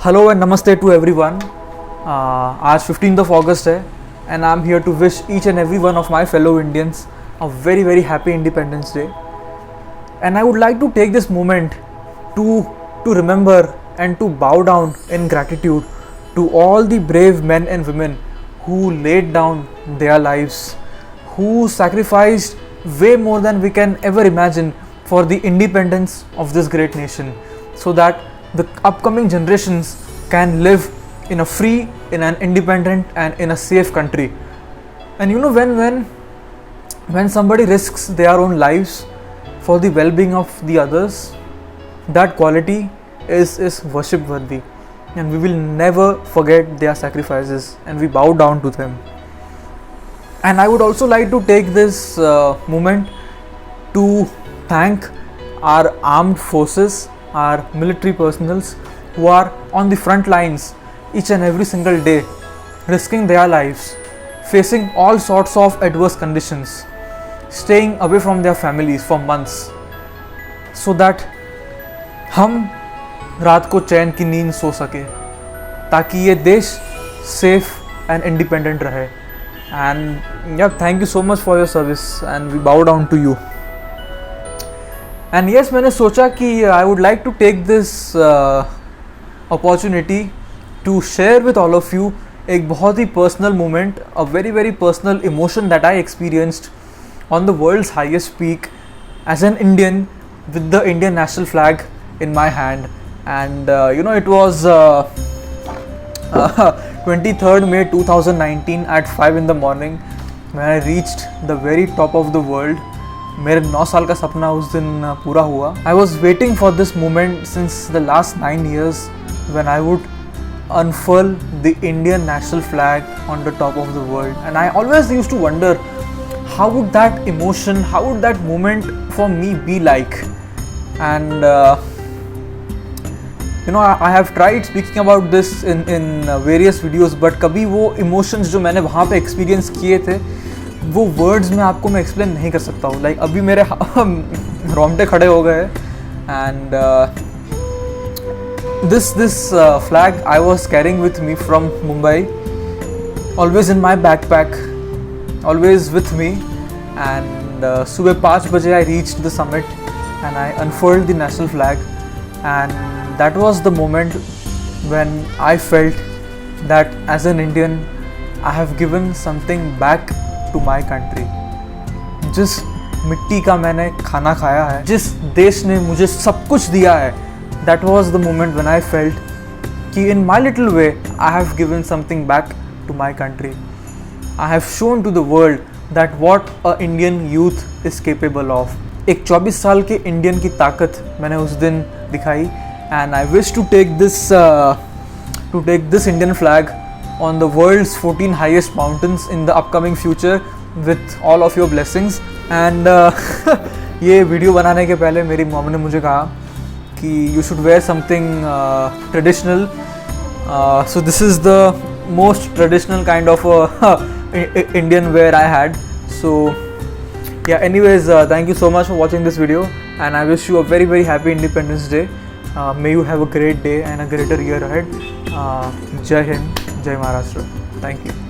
Hello and नमस्ते to everyone. आज 15th of August है and I'm here to wish each and every one of my fellow Indians a very very happy Independence Day. And I would like to take this moment to remember and to bow down in gratitude to all the brave men and women who laid down their lives, who sacrificed way more than we can ever imagine for the independence of this great nation, so that the upcoming generations can live in a free, in an independent and in a safe country. And you know, when somebody risks their own lives for the well-being of the others, that quality is worship worthy, and we will never forget their sacrifices and we bow down to them. And I would also like to take this moment to thank our armed forces, our military personals who are on the front lines each and every single day, risking their lives, facing all sorts of adverse conditions, staying away from their families for months, so that हम रात को चैन की नींद सो सके, ताकि ये देश safe and independent रहे. And yeah thank you so much for your service and we bow down to you. And yes, मैंने सोचा कि I would like to take this opportunity to share with all of you एक बहुत ही personal moment, a very very personal emotion that I experienced on the world's highest peak as an Indian with the Indian national flag in my hand. And you know, it was 23rd May 2019 at 5 in the morning when I reached the very top of the world. मेरे 9 साल का सपना उस दिन पूरा हुआ. I was waiting for this moment since the last 9 years when I would unfurl the Indian national flag on the top of the world. And I always used to wonder, how would that emotion, how would that moment for me be like? And you know, I have tried speaking about this in various videos, but कभी वो emotions जो मैंने वहाँ पे experience किए थे, वो words में आपको मैं explain नहीं कर सकता हूँ. Like अभी मेरे रोंगटे खड़े हो गए. And this flag I was carrying with me from Mumbai, always in my backpack, always with me. And सुबह 5 बजे I reached the summit and I unfurled the national flag, and that was the moment when I felt that as an Indian I have given something back to my country. जिस मिट्टी का मैंने खाना खाया है, जिस देश ने मुझे सब कुछ दिया है, that was the moment when I felt कि in my little way I have given something back to my country. I have shown to the world that what a Indian youth is capable of. एक 24 साल के Indian की ताकत मैंने उस दिन दिखाई. And I wish to take this Indian flag on the world's 14 highest mountains in the upcoming future with all of your blessings. एंड ये वीडियो बनाने के पहले मेरी मॉम ने मुझे कहा कि you should wear something traditional. So this is the most traditional kind of Indian wear I had. So yeah, anyways, thank you so much for watching this video, and I wish you a very very happy Independence Day. May you have a great day and a greater year ahead. Jai Hind, Jai Maharashtra. Thank you.